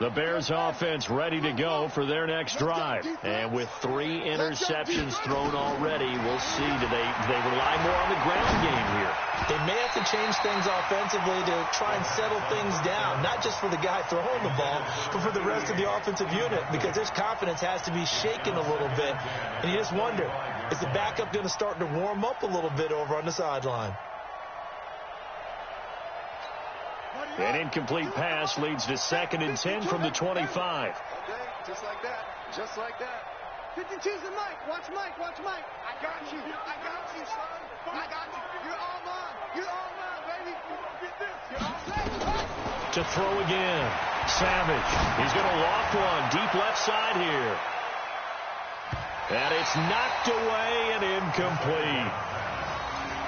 The Bears offense ready to go for their next drive. And with 3 interceptions thrown already, we'll see. Do they rely more on the ground game here? They may have to change things offensively to try and settle things down, not just for the guy throwing the ball, but for the rest of the offensive unit, because his confidence has to be shaken a little bit. And you just wonder, is the backup going to start to warm up a little bit over on the sideline? An incomplete pass leads to 2nd and 10 from the 25. Okay, just like that. Just like that. 52's the Mike. Watch Mike. Watch Mike. I got you. I got you, son. I got you. You're all mine. You're all mine, baby. Get this. You're all set. To throw again. Savage. He's going to loft one. Deep left side here. And it's knocked away and incomplete.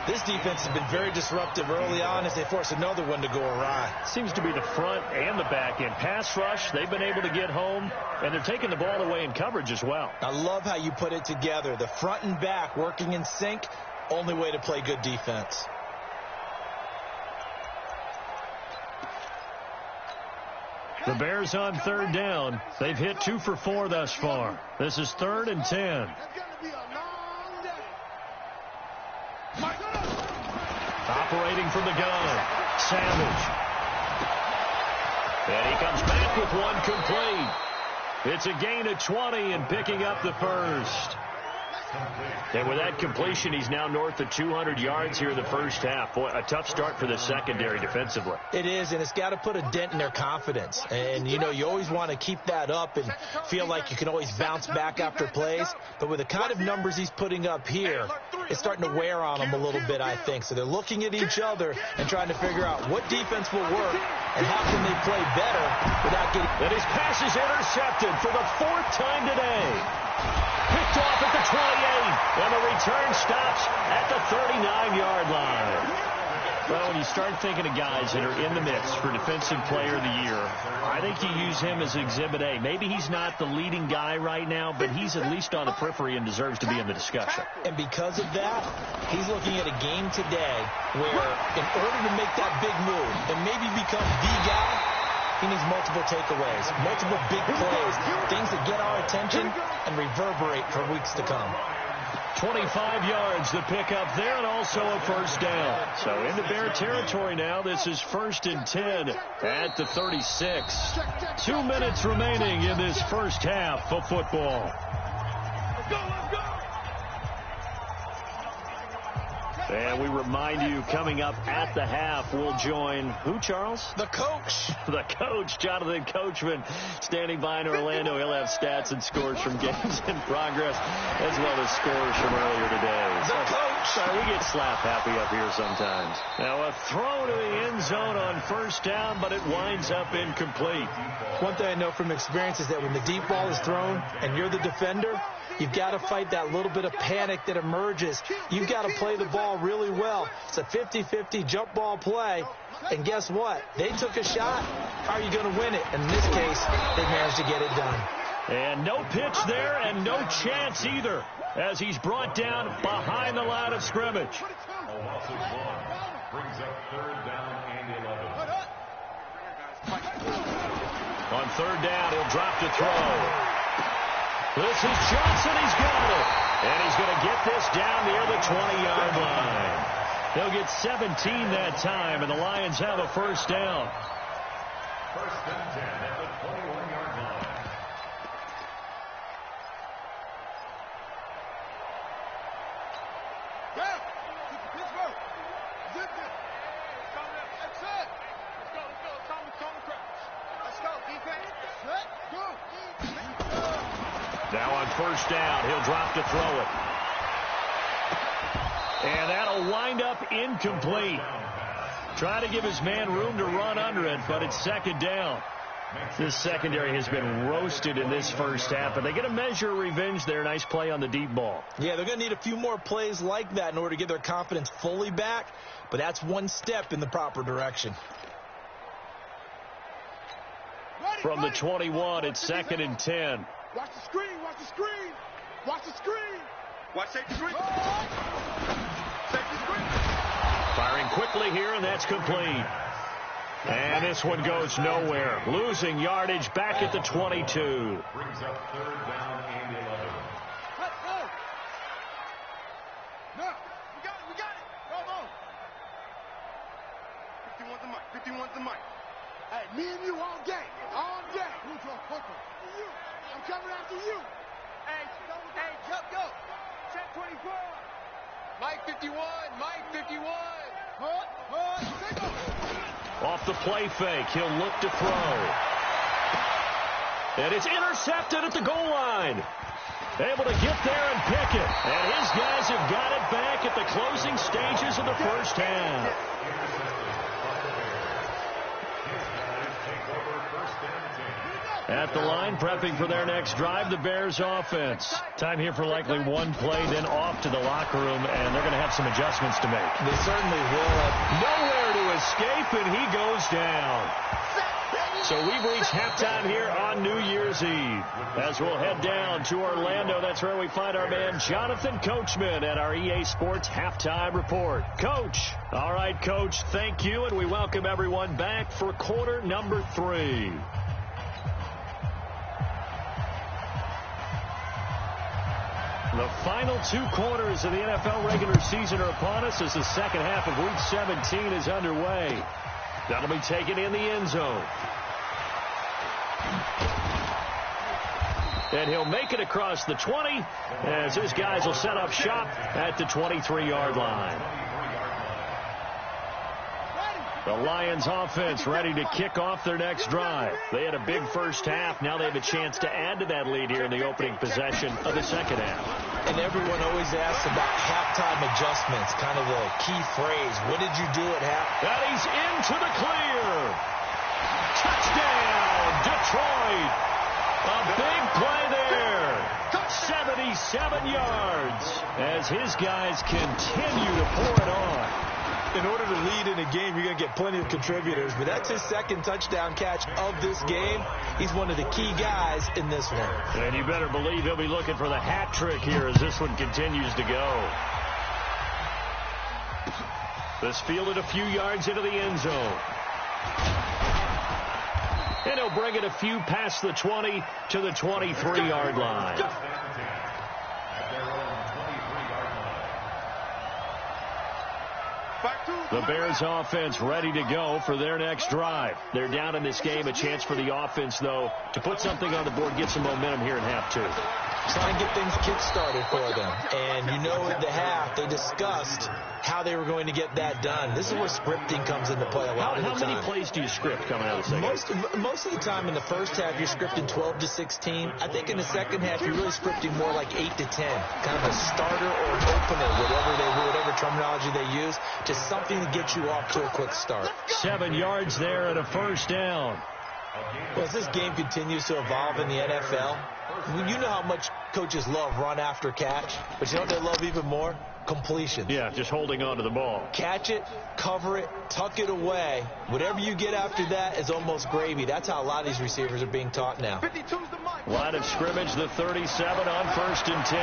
This defense has been very disruptive early on as they force another one to go awry. Seems to be the front and the back end. Pass rush, they've been able to get home, and they're taking the ball away in coverage as well. I love how you put it together. The front and back working in sync, only way to play good defense. The Bears on 3rd down. They've hit 2 for 4 thus far. This is 3rd and 10. Operating from the gun, Savage. And he comes back with one complete. It's a gain of 20 and picking up the first. And with that completion, he's now north of 200 yards here in the first half. Boy, a tough start for the secondary defensively. It is, and it's got to put a dent in their confidence. And, you know, you always want to keep that up and feel like you can always bounce back after plays. But with the kind of numbers he's putting up here, it's starting to wear on them a little bit, I think. So they're looking at each other and trying to figure out what defense will work and how can they play better without getting... And his pass is intercepted for the 4th time today. Picked off at the 28, and the return stops at the 39-yard line. Well, when you start thinking of guys that are in the mix for Defensive Player of the Year, I think you use him as Exhibit A. Maybe he's not the leading guy right now, but he's at least on the periphery and deserves to be in the discussion. And because of that, he's looking at a game today where in order to make that big move and maybe become the guy, he needs multiple takeaways, multiple big plays, things that get our attention and reverberate for weeks to come. 25 yards the pickup there, and also a first down. So into Bear territory now. This is 1st and 10 at the 36. 2 minutes remaining in this first half of football. Let's go, let's go. And we remind you, coming up at the half, we'll join who, Charles? The coach. The coach, Jonathan Coachman, standing by in Orlando. He'll have stats and scores from games in progress, as well as scores from earlier today. The coach. Sorry, we get slap happy up here sometimes. Now a throw to the end zone on 1st down, but it winds up incomplete. One thing I know from experience is that when the deep ball is thrown and you're the defender, you've got to fight that little bit of panic that emerges. You've got to play the ball really well. It's a 50-50 jump ball play. And guess what? They took a shot. How are you going to win it? In this case, they managed to get it done. And no pitch there and no chance either as he's brought down behind the line of scrimmage. Brings up 3rd down and 11. On 3rd down, he'll drop to throw. This is Johnson. He's got it. And he's going to get this down near the 20-yard line. They'll get 17 that time, and the Lions have a first down. 1st and 10 at the 21-yard line. Yeah. Pittsburgh. Zip it. That's it. Let's go. Let's go. Come crash. Let's go, defense. Let's go. Now on 1st down, he'll drop to throw it. And that'll wind up incomplete. Try to give his man room to run under it, but it's 2nd down. This secondary has been roasted in this first half, but they get a measure of revenge there. Nice play on the deep ball. Yeah, they're going to need a few more plays like that in order to get their confidence fully back, but that's one step in the proper direction. From the 21, it's 2nd and 10. Watch the screen. Watch the screen. Watch the screen. Watch safety screen. Safety screen. Firing quickly here, and that's complete. And this one goes nowhere. Losing yardage back at the 22. Brings up third down and 11. Let's go. No, we got it. Come on. 51's the mic. 51's the mic. Hey, me and you all day. All day. I'm coming after you. Hey, go. Check 24. Mike 51. Mike 51. Take off. Off the play fake, he'll look to throw. And it's intercepted at the goal line. Able to get there and pick it. And his guys have got it back at the closing stages of the first half. At the line, prepping for their next drive, the Bears offense. Time here for likely one play, then off to the locker room, and they're going to have some adjustments to make. They certainly will. Nowhere to escape, and he goes down. So we've reached halftime here on New Year's Eve. As we'll head down to Orlando, that's where we find our man Jonathan Coachman at our EA Sports Halftime Report. Coach. All right, Coach, thank you, and we welcome everyone back for quarter number 3. The final 2 quarters of the NFL regular season are upon us as the second half of Week 17 is underway. That'll be taken in the end zone. And he'll make it across the 20 as his guys will set up shop at the 23-yard line. The Lions offense ready to kick off their next drive. They had a big first half. Now they have a chance to add to that lead here in the opening possession of the second half. And everyone always asks about halftime adjustments, kind of the key phrase. What did you do at half? And he's into the clear. Touchdown, Detroit. A big play there. 77 yards as his guys continue to pour it on. In order to lead in a game, you're going to get plenty of contributors, but that's his second touchdown catch of this game. He's one of the key guys in this one. And you better believe he'll be looking for the hat trick here as this one continues to go. This fielded a few yards into the end zone. And he'll bring it a few past the 20 to the 23-yard line. The Bears offense ready to go for their next drive. They're down in this game. A chance for the offense, though, to put something on the board, get some momentum here in half 2. Try and get things kick-started for them. And you know at the half, they discussed how they were going to get that done. This is where scripting comes into play a lot of the time. How many plays do you script coming out of the second? Most of the time in the first half, you're scripting 12 to 16. I think in the second half, you're really scripting more like 8 to 10. Kind of a starter or an opener, whatever terminology they use, just something to get you off to a quick start. 7 yards there and a first down. Well, as this game continues to evolve in the NFL, you know how much coaches love run after catch, but you know what they love even more? Completion. Yeah, just holding on to the ball. Catch it, cover it, tuck it away. Whatever you get after that is almost gravy. That's how a lot of these receivers are being taught now. Line of scrimmage, the 37 on 1st and 10.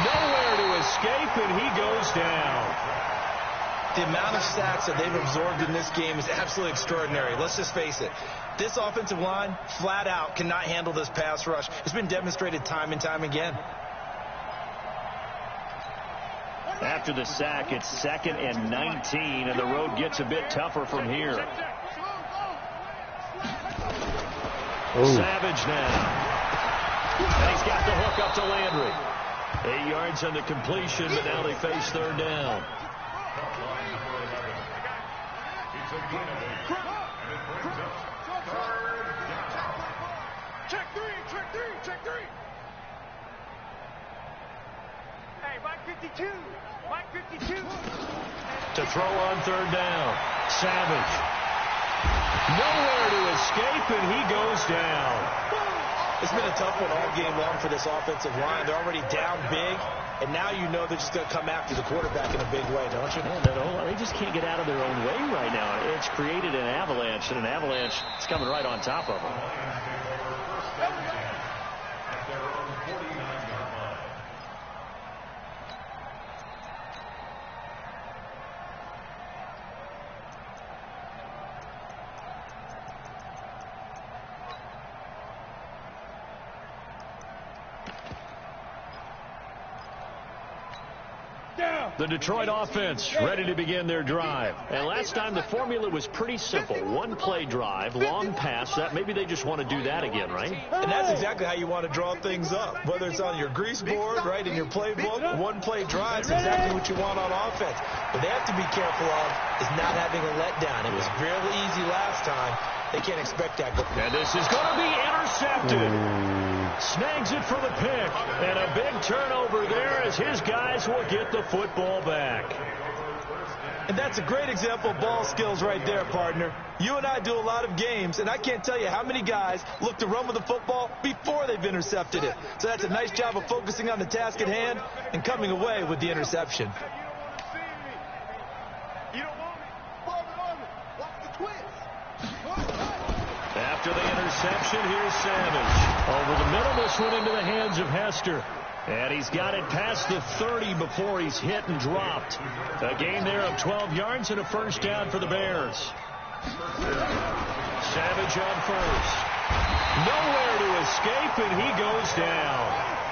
Nowhere to escape, and he goes down. The amount of sacks that they've absorbed in this game is absolutely extraordinary. Let's just face it. This offensive line, flat out, cannot handle this pass rush. It's been demonstrated time and time again. After the sack, it's 2nd and 19, and the road gets a bit tougher from here. Savage now. And he's got the hook up to Landry. 8 yards on the completion, but now they face 3rd down. Check three. Hey, Mike 52. Mike 52. To throw on 3rd down. Savage. Nowhere to escape, and he goes down. It's been a tough one all game long for this offensive line. They're already down big, and now you know they're just going to come after the quarterback in a big way, don't you? Yeah, they just can't get out of their own way right now. It's created an avalanche, and an avalanche is coming right on top of them. The Detroit offense ready to begin their drive. And last time the formula was pretty simple. One-play drive, long pass. That maybe they just want to do that again, right? And that's exactly how you want to draw things up. Whether it's on your grease board, right, in your playbook, one-play drive is exactly what you want on offense. What they have to be careful of is not having a letdown. It was really easy last time. They can't expect that. And this is going to be intercepted. Snags it for the pick. And a big turnover there as his guys will get the football back. And that's a great example of ball skills right there, partner. You and I do a lot of games, and I can't tell you how many guys look to run with the football before they've intercepted it. So that's a nice job of focusing on the task at hand and coming away with the interception. After the interception, here's Savage. Over the middle, this one into the hands of Hester. And he's got it past the 30 before he's hit and dropped. A gain there of 12 yards and a first down for the Bears. Savage on first. Nowhere to escape, and he goes down.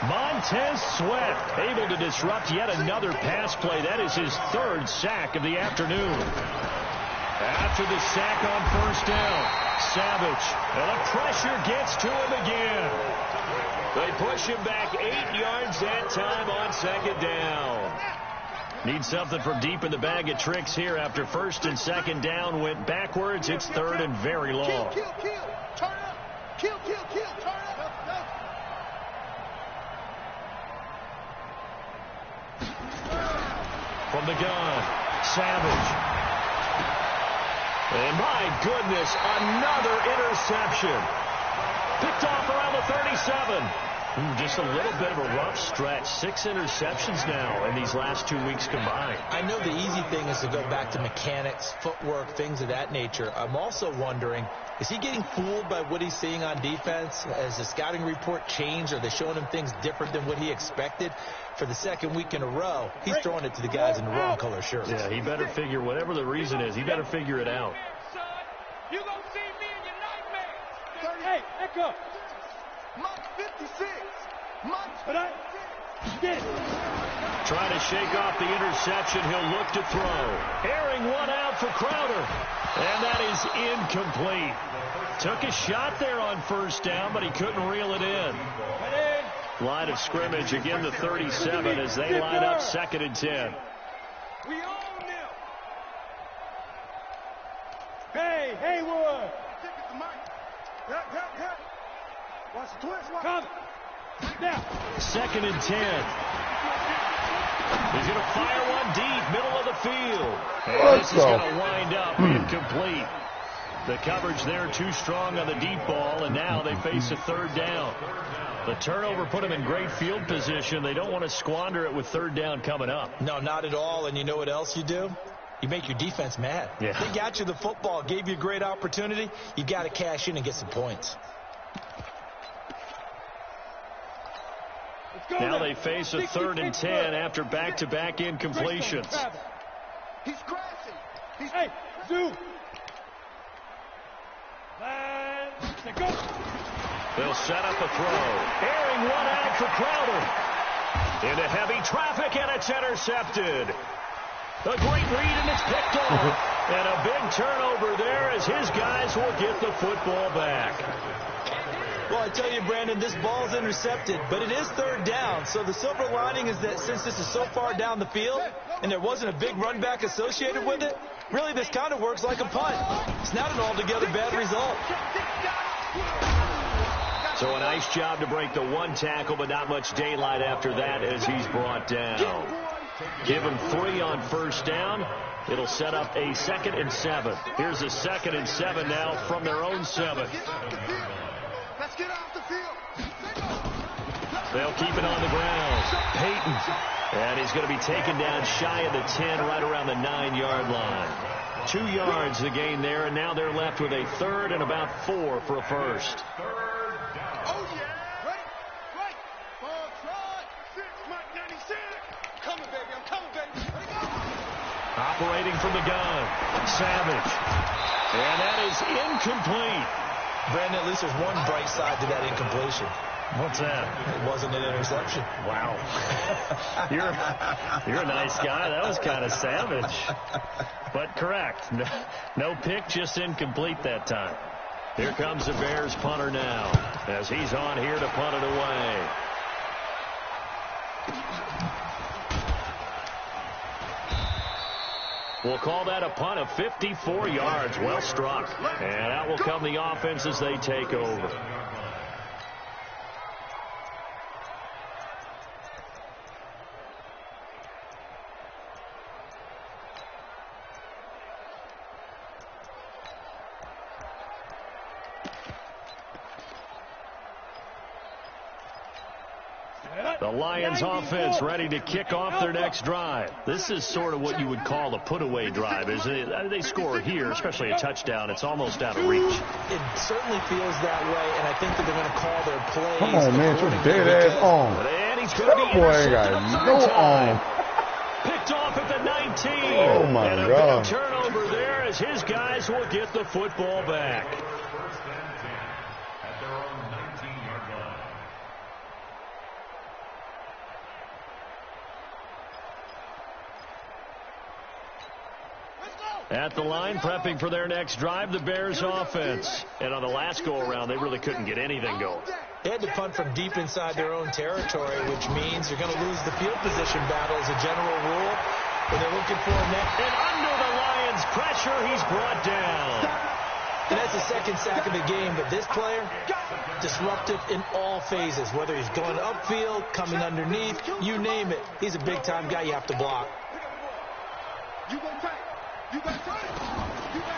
Montez Sweat able to disrupt yet another pass play. That is his third sack of the afternoon. After the sack on first down, Savage, and the pressure gets to him again. They push him back 8 yards that time on second down. Need something from deep in the bag of tricks here after first and second down went backwards. It's third and very long. Kill, turn up. Kill, turn up. From the gun, Savage. And my goodness, another interception. Picked off around the 37. Just a little bit of a rough stretch. 6 interceptions now in these last 2 weeks combined. I know the easy thing is to go back to mechanics, footwork, things of that nature. I'm also wondering, is he getting fooled by what he's seeing on defense? Has the scouting report changed? Are they showing him things different than what he expected? For the second week in a row, he's throwing it to the guys in the wrong color shirts. Yeah, he better figure, whatever the reason is, he better figure it out. You gonna see me in your nightmares. Hey, echo. Mike 56. Mike 56. Trying to shake off the interception. He'll look to throw. Airing one out for Crowder. And that is incomplete. Took a shot there on first down, but he couldn't reel it in. Line of scrimmage, again the 37 as they line up second and 10. We own them. Hey, Haywood. Take it to Mike. Help. Watch the twist. Come. Now. Second and 10. He's going to fire one deep, middle of the field. And this is going to wind up incomplete. The coverage there too strong on the deep ball, and now they face a third down. The turnover put them in great field position. They don't want to squander it with third down coming up. No, not at all. And you know what else you do? You make your defense mad. Yeah. They got you the football, gave you a great opportunity. You got to cash in and get some points. Now they face a third and 10 after back-to-back incompletions. He's crashing. Hey, Zoo. And go. They'll set up a throw. Airing one out for Crowder. Into heavy traffic, and it's intercepted. A great read, and it's picked off. And a big turnover there as his guys will get the football back. Well, I tell you, Brandon, this ball's intercepted, but it is third down. So the silver lining is that since this is so far down the field and there wasn't a big run back associated with it, really this kind of works like a punt. It's not an altogether bad result. So a nice job to break the one tackle, but not much daylight after that as he's brought down. Give him 3 on first down. It'll set up a 2nd and 7. Here's a 2nd and 7 now from their own 7. Let's get off the field. They'll keep it on the ground. Peyton. And he's going to be taken down shy of the 10, right around the 9-yard line. 2 yards the gain there, and now they're left with a third and about 4 for a first. Oh, yeah. Right. Ball try. 6, Mike 96. Coming, baby. I'm coming, baby. Here we go. Operating from the gun. Savage. And that is incomplete. Brandon, at least there's one bright side to that incompletion. What's that? It wasn't an interception. Wow. You're a nice guy. That was kind of savage. But correct. No pick, just incomplete that time. Here comes the Bears punter now as he's on here to punt it away. We'll call that a punt of 54 yards. Well struck. And out will come the offense as they take over. The Lions offense ready to kick off their next drive. This is sort of what you would call a put-away drive, isn't it? They score here, especially a touchdown. It's almost out of reach. It certainly feels that way, and I think that they're going to call their plays. Come on, man. You're dead ass on. And he's going to be boy ain't got no on. Picked off at the 19. Oh, my and a God. big turnover there as his guys will get the football back. First and 10 at their own 19-yard line. At the line, prepping for their next drive, the Bears offense. And on the last go-around, they really couldn't get anything going. They had to punt from deep inside their own territory, which means you're going to lose the field position battle as a general rule. When they're looking for a net. And under the Lions' pressure, he's brought down. And that's the second sack of the game, but this player, disruptive in all phases, whether he's going upfield, coming underneath, you name it. He's a big-time guy you have to block.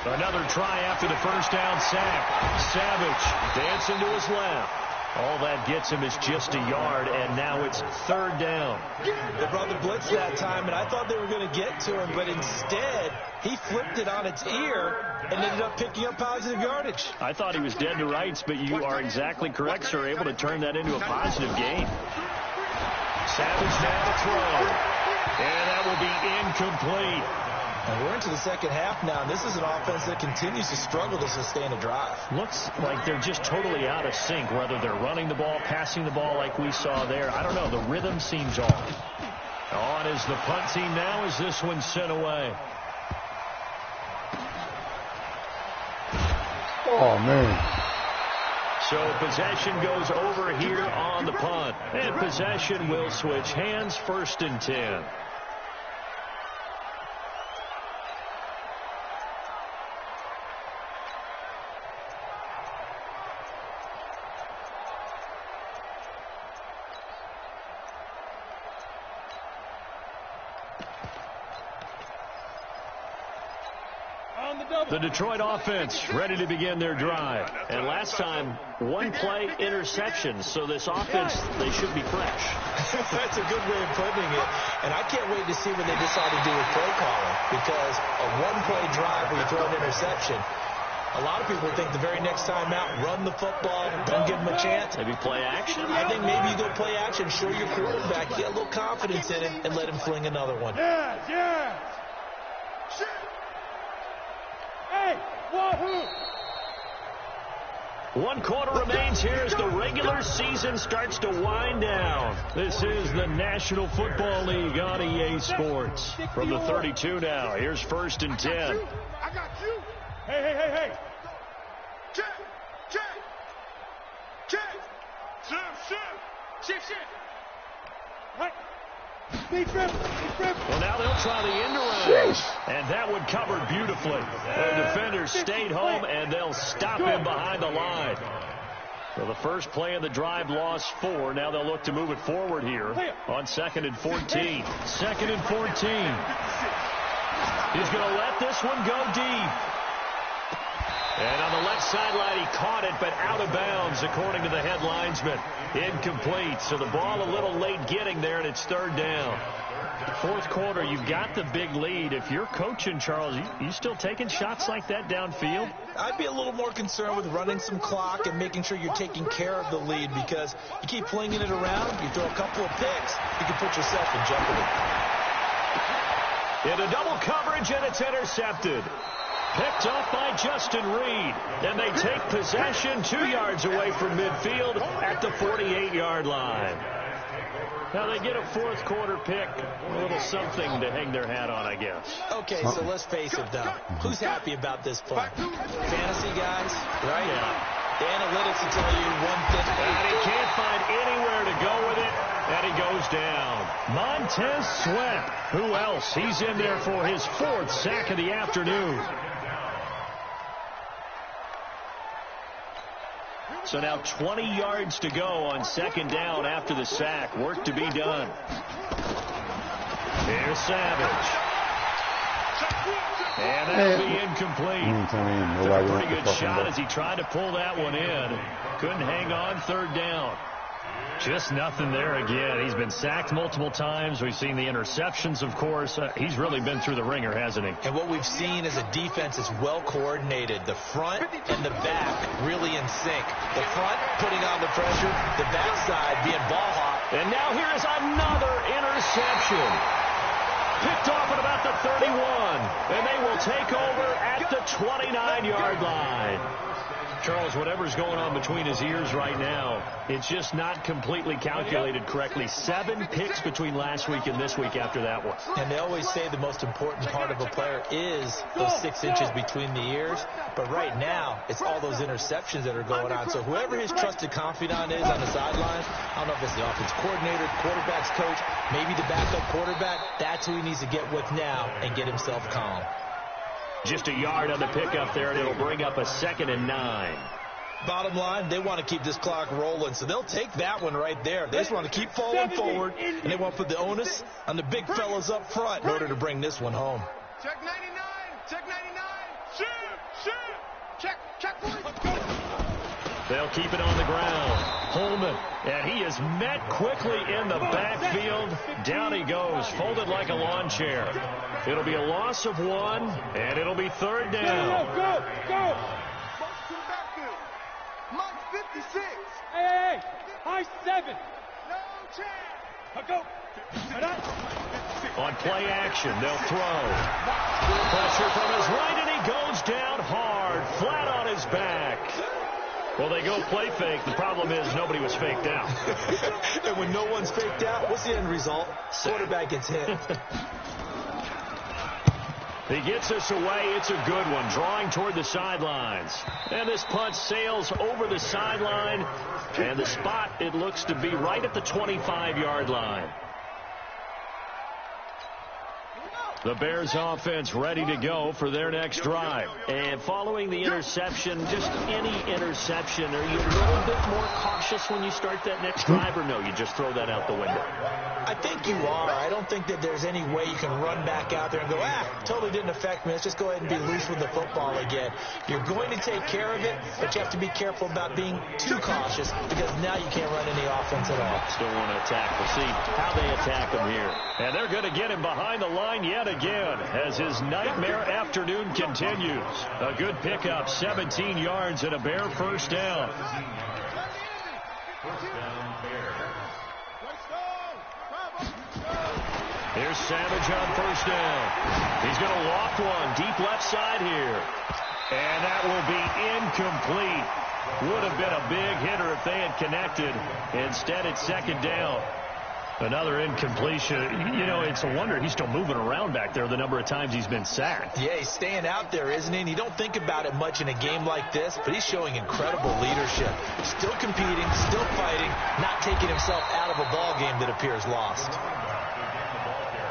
Another try after the first down sack. Savage dancing to his left. All that gets him is just a yard, and now it's third down. They brought the blitz that time, and I thought they were going to get to him, but instead, he flipped it on its ear and ended up picking up positive yardage. I thought he was dead to rights, but you are exactly correct, sir. Able to turn that into a positive gain. Savage down to throw. And that will be incomplete. And we're into the second half now. This is an offense that continues to struggle to sustain a drive. Looks like they're just totally out of sync, whether they're running the ball, passing the ball like we saw there. I don't know. The rhythm seems off. On is the punt team now as this one's sent away. Oh, man. So possession goes over here on the punt. And possession will switch hands, 1st and 10. The Detroit offense ready to begin their drive. And last time, one-play interception. So this offense, they should be fresh. That's a good way of putting it. And I can't wait to see what they decide to do with play calling. Because a one-play drive where you throw an interception, a lot of people think the very next time out, run the football, don't give them a chance. Maybe play action? I think maybe you go play action, show your quarterback, get a little confidence in him, and let him fling another one. Yeah. Hey, wahoo! 1 quarter remains here as the regular season starts to wind down. This is the National Football League on EA Sports. From the 32 now, here's 1st and 10. I got you. Hey. Check. Shift. Right. Speed trip. Well, now they'll try the end around. And that one covered beautifully. The defenders stayed home, and they'll stop him behind the line. So the first play of the drive lost 4. Now they'll look to move it forward here on 2nd and 14. 2nd and 14. He's going to let this one go deep. And on the left sideline, he caught it, but out of bounds, according to the head linesman. Incomplete. So the ball a little late getting there, and it's 3rd down. 4th quarter, you've got the big lead. If you're coaching, Charles, you still taking shots like that downfield? I'd be a little more concerned with running some clock and making sure you're taking care of the lead, because you keep flinging it around, you throw a couple of picks, you can put yourself in jeopardy. Into double coverage, and it's intercepted. Picked off by Justin Reed. And they take possession 2 yards away from midfield at the 48-yard line. Now they get a fourth quarter pick. A little something to hang their hat on, I guess. Okay, so let's face it, though. Who's happy about this play? Fantasy guys, right? Yeah. The analytics will tell you one thing. And he can't find anywhere to go with it, and he goes down. Montez Sweat. Who else? He's in there for his 4th sack of the afternoon. So now 20 yards to go on second down after the sack. Work to be done. Here's Savage. And that'll be incomplete. A pretty good shot as he tried to pull that one in. Couldn't hang on third down. Just nothing there again. He's been sacked multiple times. We've seen the interceptions, of course. He's really been through the ringer, hasn't he? And what we've seen is a defense is well coordinated. The front and the back really in sync. The front putting on the pressure, the backside being ball hawk. And now here is another interception. Picked off at about the 31. And they will take over at the 29-yard line. Charles, whatever's going on between his ears right now, it's just not completely calculated correctly. 7 picks between last week and this week after that one. And they always say the most important part of a player is those 6 inches between the ears. But right now, it's all those interceptions that are going on. So whoever his trusted confidant is on the sidelines, I don't know if it's the offense coordinator, quarterback's coach, maybe the backup quarterback, that's who he needs to get with now and get himself calm. Just a yard on the pickup there, and it'll bring up a 2nd and 9. Bottom line, they want to keep this clock rolling, so they'll take that one right there. They just want to keep falling forward, and they want to put the onus on the big fellas up front in order to bring this one home. Check 99. Check 99. Shoot. Check 40. They'll keep it on the ground. Holman, and he is met quickly in the backfield. Down he goes, folded like a lawn chair. It'll be a loss of 1, and it'll be 3rd down. Go. March to the backfield. Mike 56. Hey. High 7. No chance. Go. On play action, they'll throw. Pressure from his right, and he goes down hard, flat on his back. Well, they go play fake. The problem is nobody was faked out. And when no one's faked out, what's the end result? Quarterback gets hit. He gets us away. It's a good one, drawing toward the sidelines. And this punt sails over the sideline. And the spot, it looks to be right at the 25-yard line. The Bears offense ready to go for their next drive. And following the interception, just any interception, are you a little bit more cautious when you start that next drive, or no, you just throw that out the window? I think you are. I don't think that there's any way you can run back out there and go, totally didn't affect me. Let's just go ahead and be loose with the football again. You're going to take care of it, but you have to be careful about being too cautious because now you can't run any offense at all. Still want to attack. We'll see how they attack him here. And they're going to get him behind the line yet again as his nightmare afternoon continues. A good pickup, 17 yards and a Bear first down. Here's Savage on first down. He's going to loft one deep left side here. And that will be incomplete. Would have been a big hitter if they had connected. Instead, it's second down. Another incompletion. You know, it's a wonder he's still moving around back there the number of times he's been sacked. Yeah, he's staying out there, isn't he? And you don't think about it much in a game like this, but he's showing incredible leadership. Still competing, still fighting, not taking himself out of a ball game that appears lost.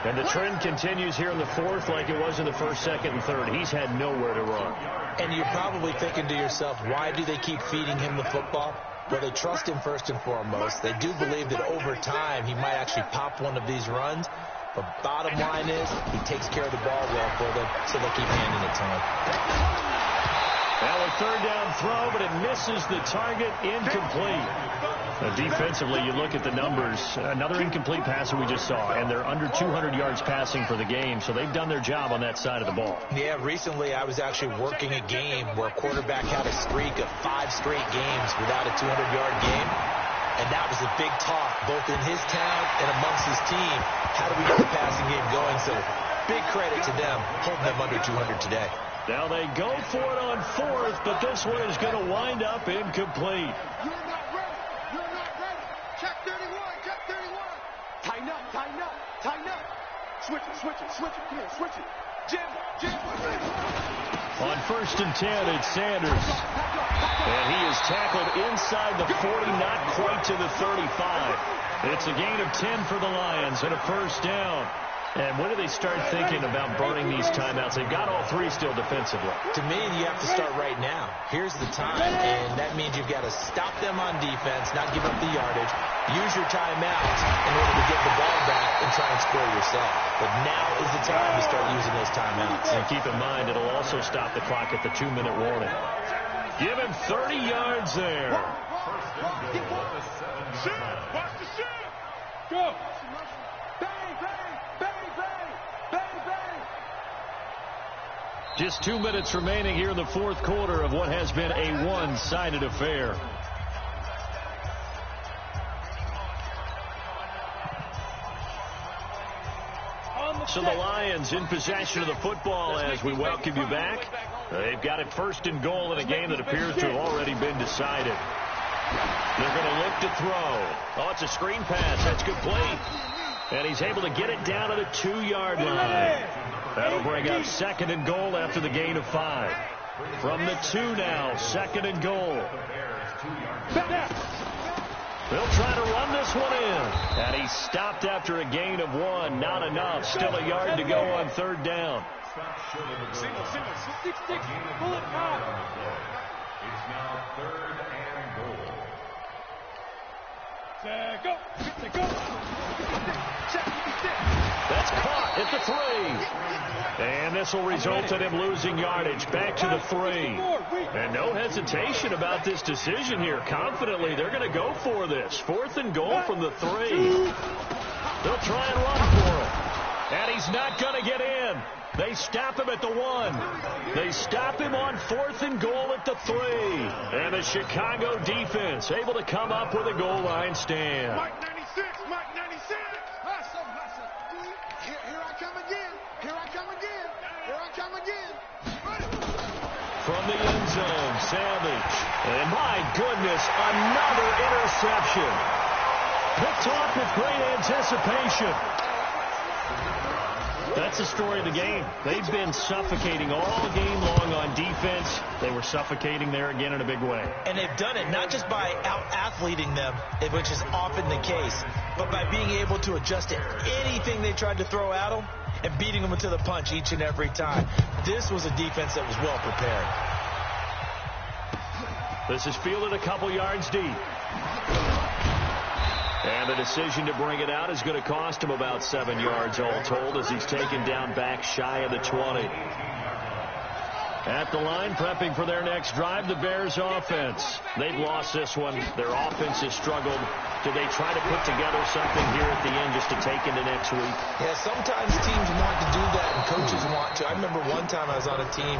And the trend continues here in the fourth like it was in the first, second, and third. He's had nowhere to run. And you're probably thinking to yourself, why do they keep feeding him the football? Well, they trust him first and foremost. They do believe that over time he might actually pop one of these runs. But bottom line is he takes care of the ball well for them, so they'll keep handing it to him. Now a third down throw, but it misses the target, incomplete. Defensively, you look at the numbers, another incomplete passer we just saw, and they're under 200 yards passing for the game, so they've done their job on that side of the ball. Yeah, recently I was actually working a game where a quarterback had a streak of 5 straight games without a 200-yard game, and that was a big talk, both in his town and amongst his team. How do we get the passing game going? So big credit to them, holding them under 200 today. Now they go for it on fourth, but this one is going to wind up incomplete. You're not ready. You're not ready. Check 31. Check 31. Tighten up. Tighten up. Tighten up. Switch it. Switch it. Switch it. Come here. Switch it. Jim. Jim. On 1st and 10, it's Sanders. And he is tackled inside the 40, not quite to the 35. It's a gain of 10 for the Lions and a first down. And when do they start thinking about burning these timeouts? They've got all three still defensively. To me, you have to start right now. Here's the time, and that means you've got to stop them on defense, not give up the yardage, use your timeouts in order to get the ball back and try and score yourself. But now is the time to start using those timeouts. And keep in mind, it'll also stop the clock at the 2-minute warning. Give him 30 yards there. Watch the shit. Go. Bang, bang, bang, bang, bang, bang. Just 2 minutes remaining here in the fourth quarter of what has been a one-sided affair. So the Lions in possession of the football as we welcome you back. They've got it 1st and goal in a game that appears to have already been decided. They're going to look to throw. Oh, it's a screen pass. That's complete. And he's able to get it down to the 2-yard line. That'll bring up 2nd and goal after the gain of 5. From the 2 now, 2nd and goal. They'll try to run this one in. And he stopped after a gain of 1. Not enough. Still a yard to go on 3rd down. Single. 6-6. Pull it out. It's now 3rd and goal. Go. That's caught at the 3. And this will result in him losing yardage back to the 3. And no hesitation about this decision here. Confidently, they're going to go for this. 4th and goal from the 3. They'll try and run for him. And he's not going to get in. They stop him at the 1. They stop him on 4th and goal at the 3. And the Chicago defense able to come up with a goal line stand. Mike 96, Mike 96. Hustle. Here I come again. Here I come again. Here I come again. From the end zone, Savage. And my goodness, another interception. Picked off with great anticipation. That's the story of the game. They've been suffocating all game long on defense. They were suffocating there again in a big way. And they've done it not just by out-athleting them, which is often the case, but by being able to adjust to anything they tried to throw at them and beating them to the punch each and every time. This was a defense that was well prepared. This is fielded a couple yards deep. And the decision to bring it out is going to cost him about 7 yards all told as he's taken down back shy of the 20. At the line, prepping for their next drive, the Bears offense. They've lost this one. Their offense has struggled. Do they try to put together something here at the end just to take into next week? Yeah, sometimes teams want to do that and coaches want to. I remember one time I was on a team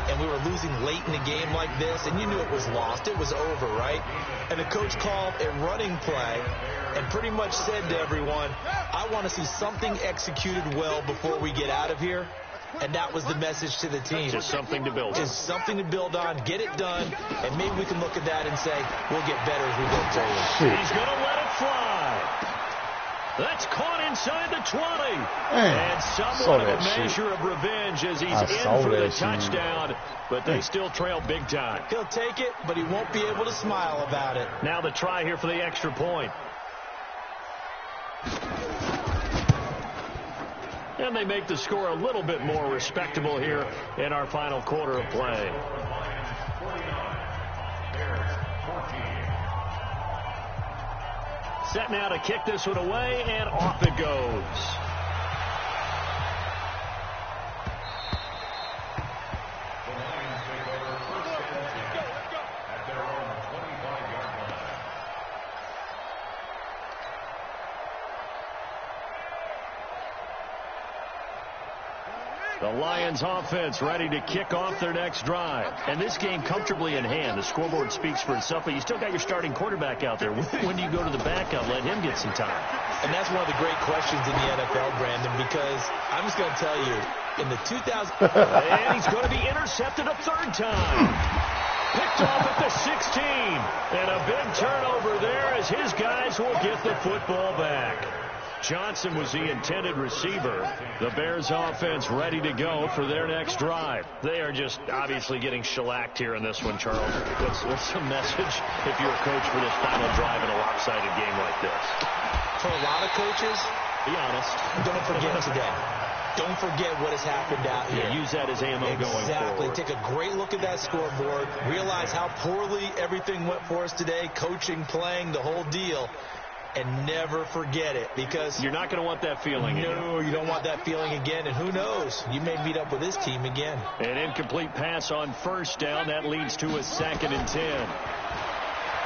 and we were losing late in a game like this, and you knew it was lost. It was over, right? And the coach called a running play and pretty much said to everyone, I want to see something executed well before we get out of here. And that was the message to the team. Just something to build on. Just something to build on, get it done, and maybe we can look at that and say, we'll get better as we go forward. He's going to let it fly. That's caught inside the 20. And somewhat of a measure of revenge as he's in for the touchdown. But they still trail big time. He'll take it, but he won't be able to smile about it. Now the try here for the extra point. And they make the score a little bit more respectable here in our final quarter of play. Set now to kick this one away, and off it goes. The Lions offense ready to kick off their next drive. And this game comfortably in hand. The scoreboard speaks for itself, but you still got your starting quarterback out there. When do you go to the backup? Let him get some time. And that's one of the great questions in the NFL, Brandon, because I'm just going to tell you, In the 2000... And he's going to be intercepted a third time. Picked off at the 16. And a big turnover there as his guys will get the football back. Johnson was the intended receiver. The Bears offense ready to go for their next drive. They are just obviously getting shellacked here in this one, Charles. What's the message if you're a coach for this final drive in a lopsided game like this? For a lot of coaches, be honest, don't forget today. Don't forget what has happened out here. Yeah, use that as ammo going forward. Exactly. Take a great look at that scoreboard. Realize how poorly everything went for us today. Coaching, playing, the whole deal. And never forget it, because you're not going to want that feeling again. No, you don't want that feeling again. And who knows? You may meet up with this team again. An incomplete pass on first down. That leads to a 2nd and 10.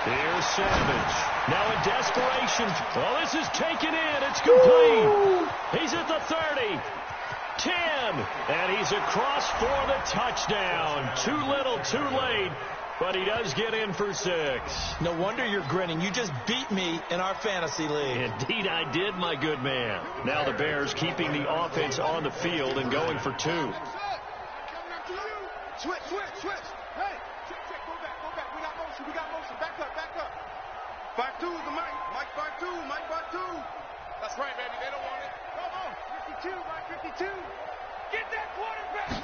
Here's Savage. Now in desperation. Oh, this is taken in. It's complete. He's at the 30. 10. And he's across for the touchdown. Too little, too late. But he does get in for 6. No wonder you're grinning. You just beat me in our fantasy league. Indeed I did, my good man. Now the Bears keeping the offense on the field and going for 2. Switch. Hey, check. Go back. We got motion. Back up. 5-2 is the Mike. Mike 5-2. That's right, baby. They don't want it. Come on. 52, Mike 52. Get that quarterback.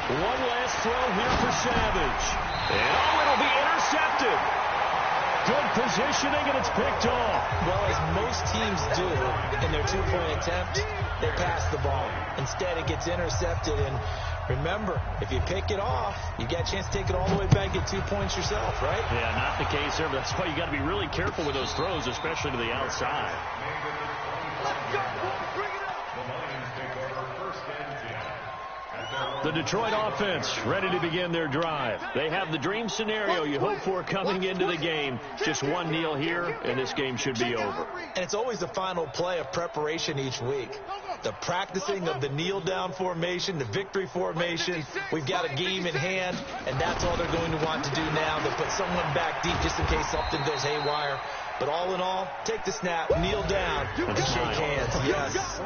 One last throw here for Savage. And it'll be intercepted. Good positioning, and it's picked off. Well, as most teams do in their 2-point attempt, they pass the ball. Instead, it gets intercepted. And remember, if you pick it off, you get a chance to take it all the way back, get 2 points yourself, right? Yeah, not the case there, but that's why you got to be really careful with those throws, especially to the outside. Let's go, boys. Bring it up. The Lions take over 1st and 10. The Detroit offense ready to begin their drive. They have the dream scenario you hope for coming into the game. Just one kneel here, and this game should be over. And it's always the final play of preparation each week. The practicing of the kneel-down formation, the victory formation. We've got a game in hand, and that's all they're going to want to do now. They'll put someone back deep just in case something goes haywire. But all in all, take the snap, kneel down, and shake hands. Yes.